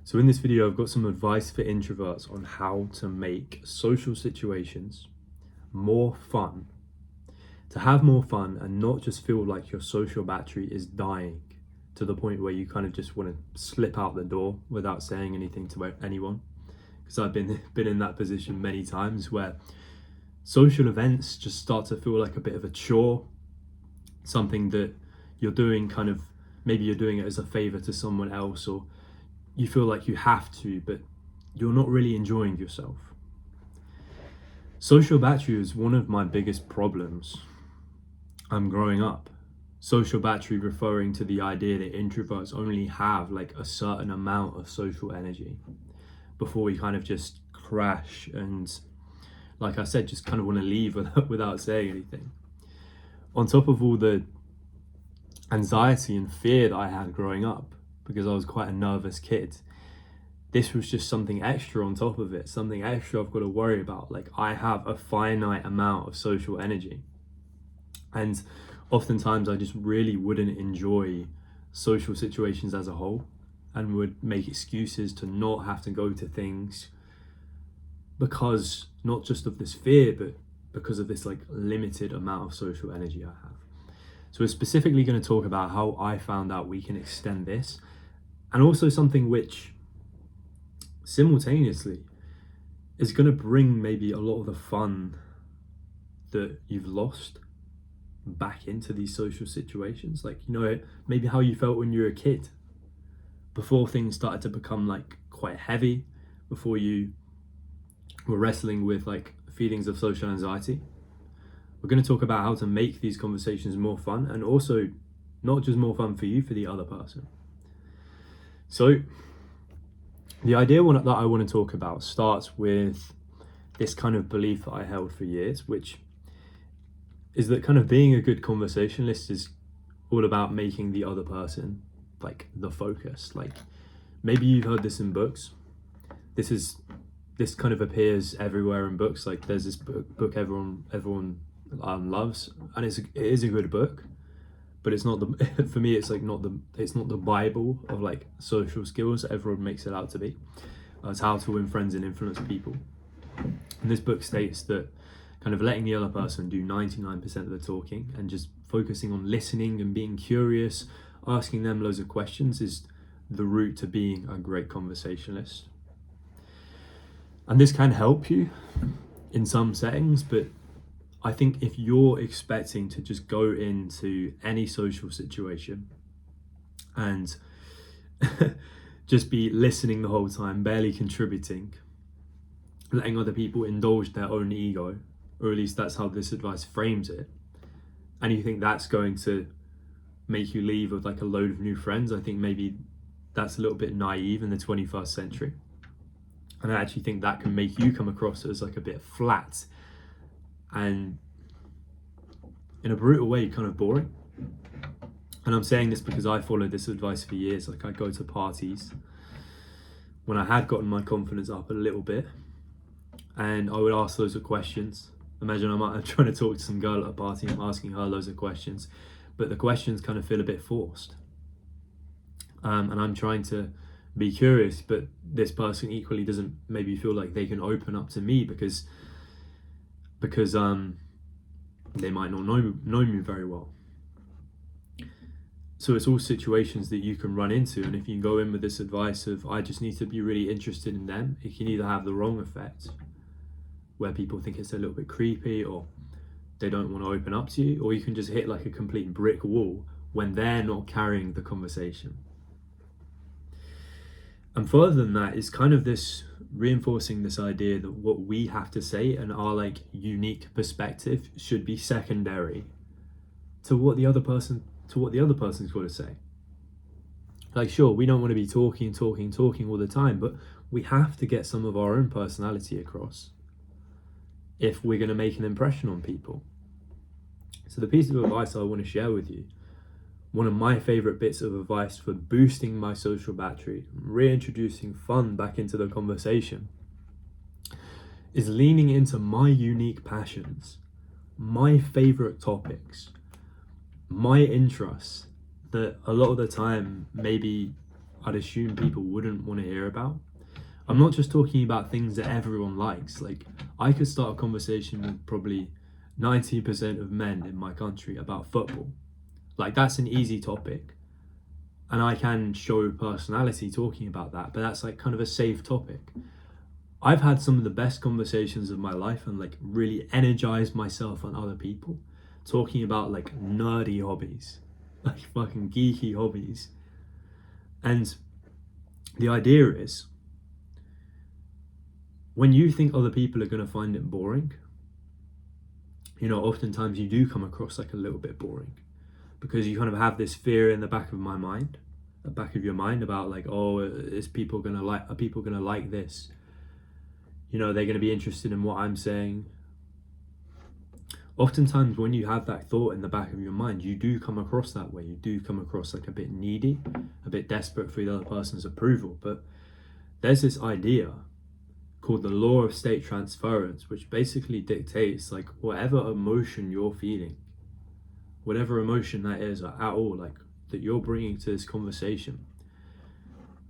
So in this video, I've got some advice for introverts on how to make social situations more fun, to have more fun and not just feel like your social battery is dying to the point where you kind of just want to slip out the door without saying anything to anyone. Because I've been in that position many times where social events just start to feel like a bit of a chore, something that you're doing kind of, maybe you're doing it as a favor to someone else, or you feel like you have to, but you're not really enjoying yourself. Social battery is one of my biggest problems growing up. Social battery referring to the idea that introverts only have like a certain amount of social energy before we kind of just crash and, like I said, just kind of want to leave without saying anything. On top of all the anxiety and fear that I had growing up, because I was quite a nervous kid, this was just something extra on top of it, something extra I've got to worry about. Like, I have a finite amount of social energy, and oftentimes I just really wouldn't enjoy social situations as a whole and would make excuses to not have to go to things because not just of this fear, but because of this like limited amount of social energy I have. So we're specifically going to talk about how I found out we can extend this, and also something which simultaneously is going to bring maybe a lot of the fun that you've lost back into these social situations. Like, you know, maybe how you felt when you were a kid, before things started to become like quite heavy, before you were wrestling with like feelings of social anxiety. We're going to talk about how to make these conversations more fun, and also not just more fun for you, for the other person. So the idea that I want to talk about starts with this kind of belief that I held for years, which is that kind of being a good conversationalist is all about making the other person like the focus. Like, maybe you've heard this in books. This kind of appears everywhere in books. Like, there's this book everyone loves, and it is a good book, but it's not the for me it's not the Bible of like social skills that everyone makes it out to be. It's how to win friends and influence people. And this book states that kind of letting the other person do 99% of the talking and just focusing on listening and being curious, asking them loads of questions, is the route to being a great conversationalist. And this can help you in some settings, but I think if you're expecting to just go into any social situation and just be listening the whole time, barely contributing, letting other people indulge their own ego, or at least that's how this advice frames it, and you think that's going to make you leave with like a load of new friends, I think maybe that's a little bit naive in the 21st century. And I actually think that can make you come across as like a bit flat and, in a brutal way, kind of boring. And I'm saying this because I followed this advice for years. Like, I'd go to parties when I had gotten my confidence up a little bit, and I would ask loads of questions. Imagine I'm trying to talk to some girl at a party, I'm asking her loads of questions, but the questions kind of feel a bit forced. And I'm trying to be curious, but this person equally doesn't maybe feel like they can open up to me because they might not know me very well. So it's all situations that you can run into, and if you go in with this advice of I just need to be really interested in them, it can either have the wrong effect, where people think it's a little bit creepy or they don't want to open up to you, or you can just hit like a complete brick wall when they're not carrying the conversation. And further than that is kind of this reinforcing this idea that what we have to say and our like unique perspective should be secondary to what the other person's got to say. Like, sure, we don't want to be talking all the time, but we have to get some of our own personality across if we're going to make an impression on people. So the piece of advice I want to share with you, one of my favorite bits of advice for boosting my social battery, reintroducing fun back into the conversation, is leaning into my unique passions, my favorite topics, my interests that a lot of the time maybe I'd assume people wouldn't want to hear about. I'm not just talking about things that everyone likes. Like, I could start a conversation with probably 90% of men in my country about football. Like, that's an easy topic. And I can show personality talking about that, but that's like kind of a safe topic. I've had some of the best conversations of my life and like really energized myself and other people talking about like nerdy hobbies, like fucking geeky hobbies. And the idea is, when you think other people are going to find it boring, you know, oftentimes you do come across like a little bit boring because you kind of have this fear in the back of your mind about like, oh, are people going to like this? You know, they're going to be interested in what I'm saying. Oftentimes when you have that thought in the back of your mind, you do come across that way. You do come across like a bit needy, a bit desperate for the other person's approval. But there's this idea called the law of state transference, which basically dictates like whatever emotion you're feeling, whatever emotion that is at all, like that you're bringing to this conversation,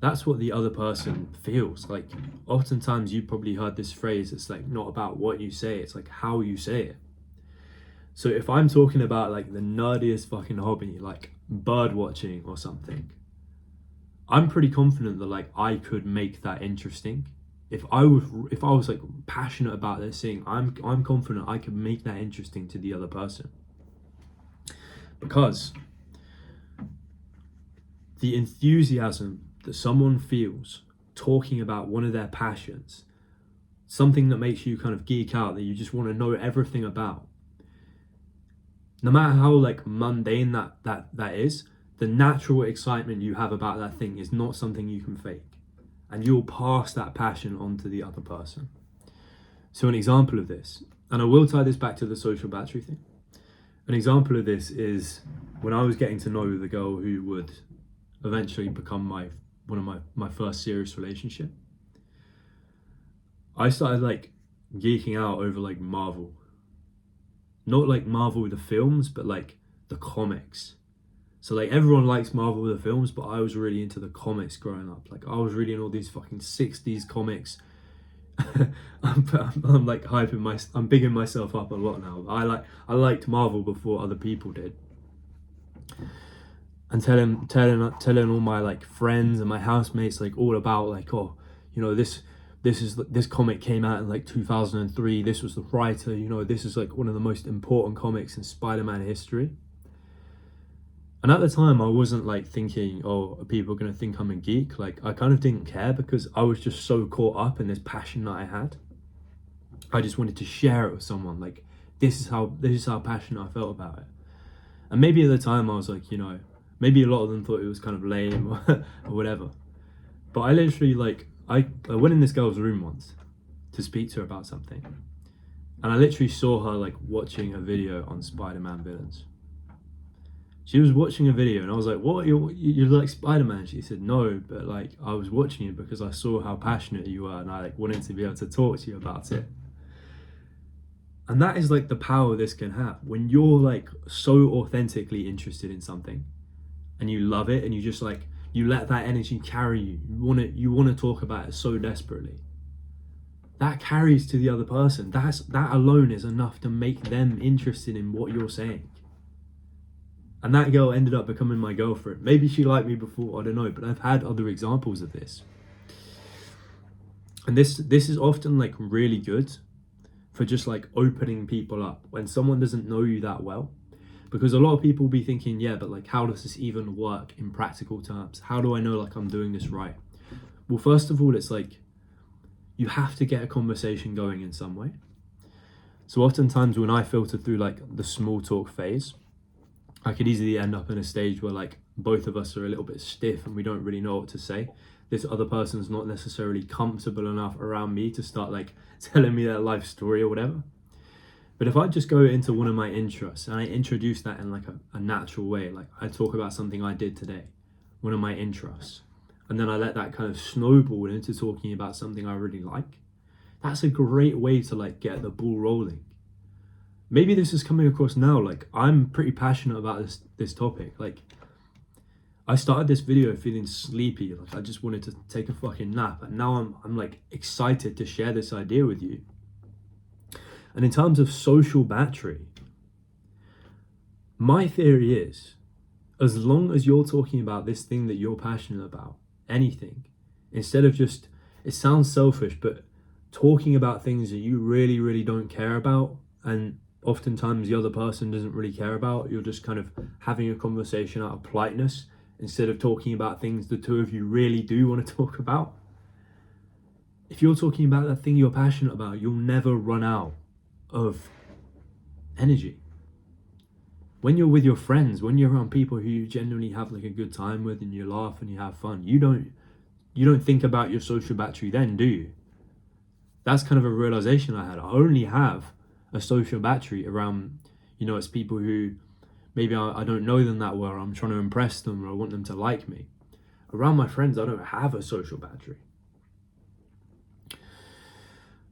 that's what the other person feels. Like, oftentimes you probably heard this phrase, it's like not about what you say, it's like how you say it. So if I'm talking about like the nerdiest fucking hobby, like bird watching or something, I'm pretty confident that like I could make that interesting. If I was like passionate about this thing, I'm confident I could make that interesting to the other person. Because the enthusiasm that someone feels talking about one of their passions, something that makes you kind of geek out, that you just want to know everything about, no matter how like mundane that is, the natural excitement you have about that thing is not something you can fake, and you'll pass that passion on to the other person. So an example of this, and I will tie this back to the social battery thing, an example of this is when I was getting to know the girl who would eventually become one of my first serious relationship. I started like geeking out over like Marvel. Not like Marvel the films, but like the comics. So like everyone likes Marvel the films, but I was really into the comics growing up. Like I was reading all these fucking 60s comics. I'm like I'm bigging myself up a lot now. I liked Marvel before other people did. And telling all my like friends and my housemates like all about like, oh, you know, this comic came out in like 2003. This was the writer, you know, this is like one of the most important comics in Spider-Man history. And at the time I wasn't like thinking, oh, are people gonna think I'm a geek? Like I kind of didn't care because I was just so caught up in this passion that I had. I just wanted to share it with someone. Like this is how passionate I felt about it. And maybe at the time I was like, you know, maybe a lot of them thought it was kind of lame or whatever. But I literally like, I went in this girl's room once to speak to her about something. And I literally saw her like watching a video on Spider-Man villains. She was watching a video and I was like, what, you like Spider-Man? She said, no, but like I was watching it because I saw how passionate you were and I like wanted to be able to talk to you about it. And that is like the power this can have. When you're like so authentically interested in something and you love it and you just like, you let that energy carry you. You want to talk about it so desperately. That carries to the other person. That alone is enough to make them interested in what you're saying. And that girl ended up becoming my girlfriend. Maybe she liked me before, I don't know, but I've had other examples of this. And this is often like really good for just like opening people up when someone doesn't know you that well. Because a lot of people will be thinking, yeah, but like how does this even work in practical terms? How do I know like I'm doing this right? Well, first of all, it's like you have to get a conversation going in some way. So oftentimes when I filter through like the small talk phase, I could easily end up in a stage where like both of us are a little bit stiff and we don't really know what to say. This other person's not necessarily comfortable enough around me to start like telling me their life story or whatever. But if I just go into one of my interests and I introduce that in like a natural way, like I talk about something I did today, one of my interests, and then I let that kind of snowball into talking about something I really like, that's a great way to like get the ball rolling. Maybe this is coming across now, like I'm pretty passionate about this topic. Like I started this video feeling sleepy, like I just wanted to take a fucking nap, and now I'm like excited to share this idea with you. And in terms of social battery, my theory is, as long as you're talking about this thing that you're passionate about, anything, instead of just, it sounds selfish, but talking about things that you really, really don't care about, and oftentimes the other person doesn't really care about, you're just kind of having a conversation out of politeness instead of talking about things the two of you really do want to talk about. If you're talking about that thing you're passionate about, you'll never run out of energy. When you're with your friends, when you're around people who you genuinely have like a good time with and you laugh and you have fun, you don't think about your social battery then, do you? That's kind of a realization I had. I only have a social battery around, it's people who maybe I don't know them that well, or I'm trying to impress them, or I want them to like me. Around my friends, I don't have a social battery.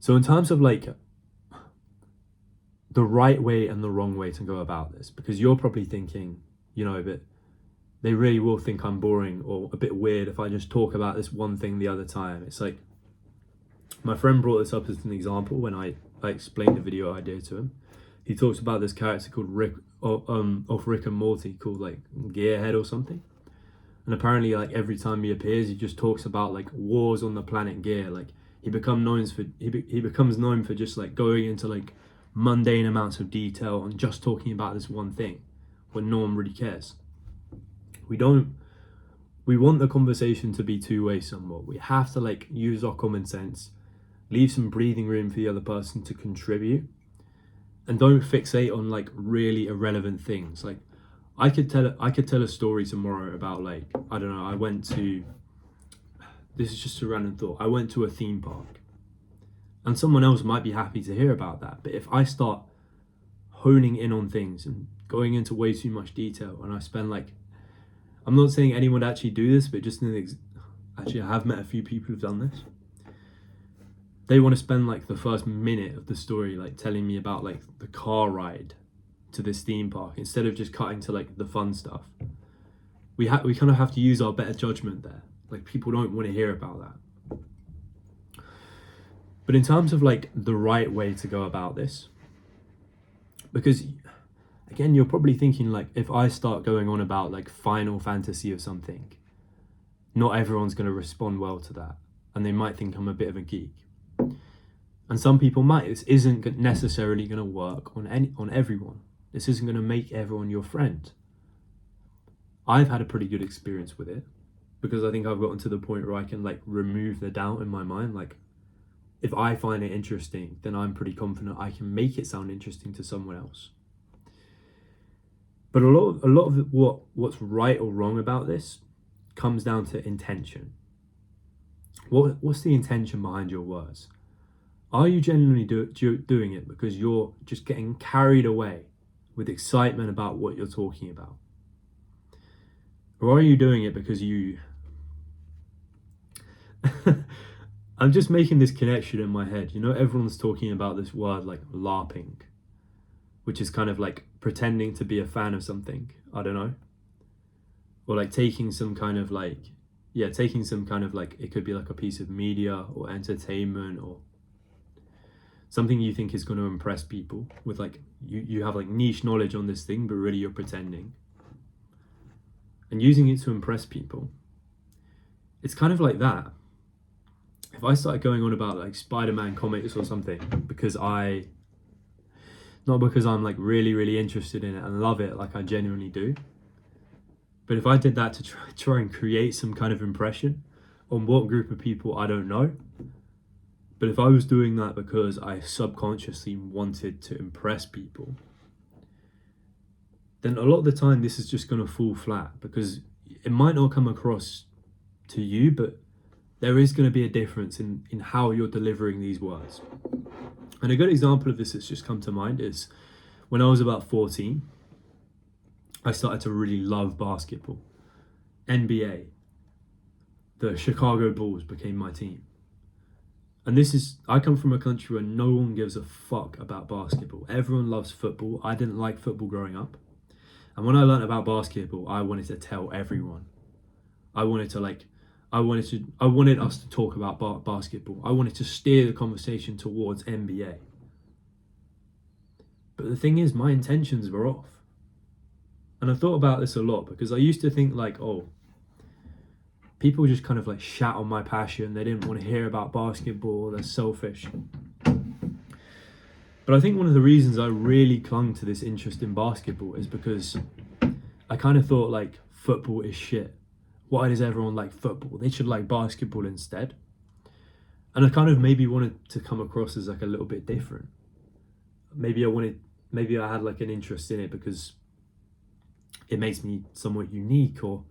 So in terms of like the right way and the wrong way to go about this, because you're probably thinking, but they really will think I'm boring or a bit weird if I just talk about this one thing the other time. It's like, my friend brought this up as an example when I explained the video idea to him. He talks about this character called Rick, of Rick and Morty, called like Gearhead or something. And apparently, like every time he appears, he just talks about like wars on the planet Gear. Like he becomes known for just like going into like mundane amounts of detail and just talking about this one thing when no one really cares. We want the conversation to be two-way somewhat. We have to like use our common sense, leave some breathing room for the other person to contribute, and don't fixate on like really irrelevant things. Like I could tell a story tomorrow about like, I don't know, this is just a random thought. I went to a theme park, and someone else might be happy to hear about that. But if I start honing in on things and going into way too much detail, and I spend like, I'm not saying anyone would actually do this, but just actually I have met a few people who've done this. They want to spend like the first minute of the story like telling me about like the car ride to this theme park instead of just cutting to like the fun stuff. We kind of have to use our better judgment there. Like people don't want to hear about that. But in terms of like the right way to go about this, because again, you're probably thinking like, if I start going on about like Final Fantasy or something, not everyone's going to respond well to that, and they might think I'm a bit of a geek. And some people might. This isn't necessarily going to work on everyone. This isn't going to make everyone your friend. I've had a pretty good experience with it, because I think I've gotten to the point where I can like remove the doubt in my mind. Like if I find it interesting, then I'm pretty confident I can make it sound interesting to someone else. But a lot of what's right or wrong about this comes down to intention. What's the intention behind your words? Are you genuinely doing it because you're just getting carried away with excitement about what you're talking about? Or are you doing it because you... I'm just making this connection in my head. Everyone's talking about this word like LARPing, which is kind of like pretending to be a fan of something. I don't know. Or like taking some kind of like, it could be like a piece of media or entertainment or something you think is going to impress people with like, you have like niche knowledge on this thing, but really you're pretending. And using it to impress people. It's kind of like that. If I started going on about like Spider-Man comics or something, not because I'm like really, really interested in it and love it like I genuinely do, but if I did that to try and create some kind of impression on what group of people, I don't know. But if I was doing that because I subconsciously wanted to impress people, then a lot of the time this is just going to fall flat, because it might not come across to you, but there is going to be a difference in how you're delivering these words. And a good example of this that's just come to mind is when I was about 14, I started to really love basketball. NBA, the Chicago Bulls became my team. And I come from a country where no one gives a fuck about basketball. Everyone loves football. I didn't like football growing up. And when I learned about basketball, I wanted to tell everyone. I wanted us to talk about basketball. I wanted to steer the conversation towards NBA. But the thing is, my intentions were off. And I thought about this a lot because I used to think like, oh, people just kind of like shat on my passion. They didn't want to hear about basketball. They're selfish. But I think one of the reasons I really clung to this interest in basketball is because I kind of thought like football is shit. Why does everyone like football? They should like basketball instead. And I kind of maybe wanted to come across as like a little bit different. Maybe I had like an interest in it because it makes me somewhat unique, or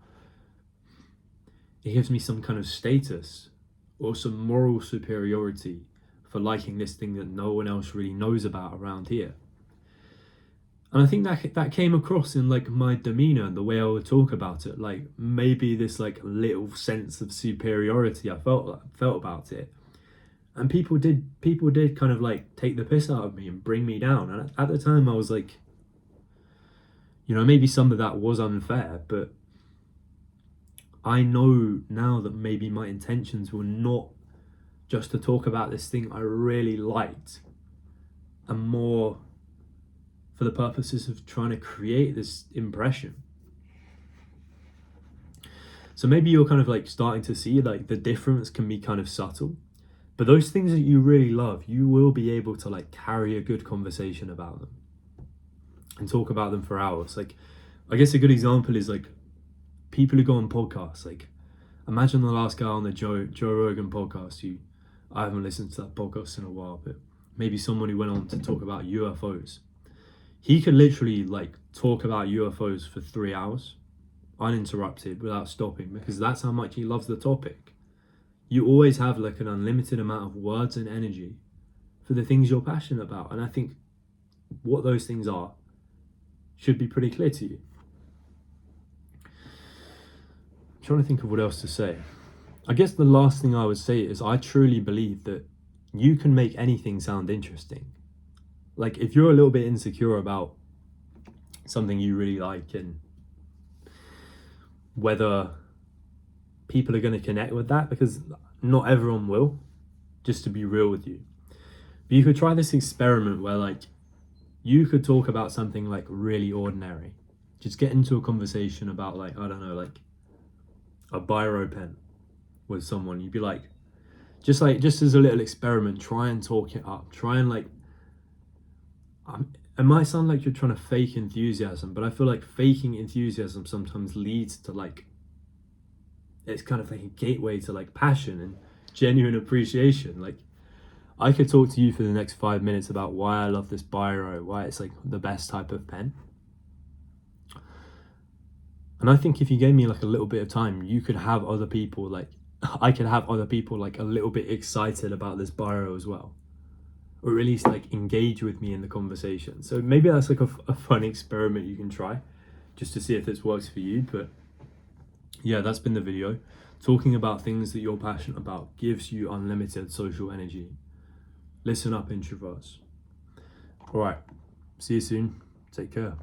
it gives me some kind of status or some moral superiority for liking this thing that no one else really knows about around here. And I think that came across in like my demeanor and the way I would talk about it. Like maybe this like little sense of superiority I felt about it. And people did kind of like take the piss out of me and bring me down. And at the time I was like, you know, maybe some of that was unfair, but I know now that maybe my intentions were not just to talk about this thing I really liked, and more for the purposes of trying to create this impression. So maybe you're kind of like starting to see like the difference can be kind of subtle, but those things that you really love, you will be able to like carry a good conversation about them and talk about them for hours. Like, I guess a good example is like people who go on podcasts. Like, imagine the last guy on the Joe Rogan podcast. I haven't listened to that podcast in a while, but maybe someone who went on to talk about UFOs. He could literally like talk about UFOs for 3 hours, uninterrupted, without stopping, because that's how much he loves the topic. You always have like an unlimited amount of words and energy for the things you're passionate about. And I think what those things are should be pretty clear to you. I'm trying to think of what else to say. I guess the last thing I would say is I truly believe that you can make anything sound interesting. Like if you're a little bit insecure about something you really like and whether people are going to connect with that, because not everyone will, just to be real with you. But you could try this experiment where like you could talk about something like really ordinary. Just get into a conversation about like, I don't know, like a biro pen with someone. You'd be like, just as a little experiment, try and talk it up. Try and like, it might sound like you're trying to fake enthusiasm, but I feel like faking enthusiasm sometimes leads to like, it's kind of like a gateway to like passion and genuine appreciation. Like I could talk to you for the next 5 minutes about why I love this biro, why it's like the best type of pen. And I think if you gave me like a little bit of time, you could have other people like, I could have other people like a little bit excited about this biro as well, or at least like engage with me in the conversation. So maybe that's like a fun experiment you can try just to see if this works for you. But yeah, that's been the video. Talking about things that you're passionate about gives you unlimited social energy. Listen up, introverts. All right, see you soon. Take care.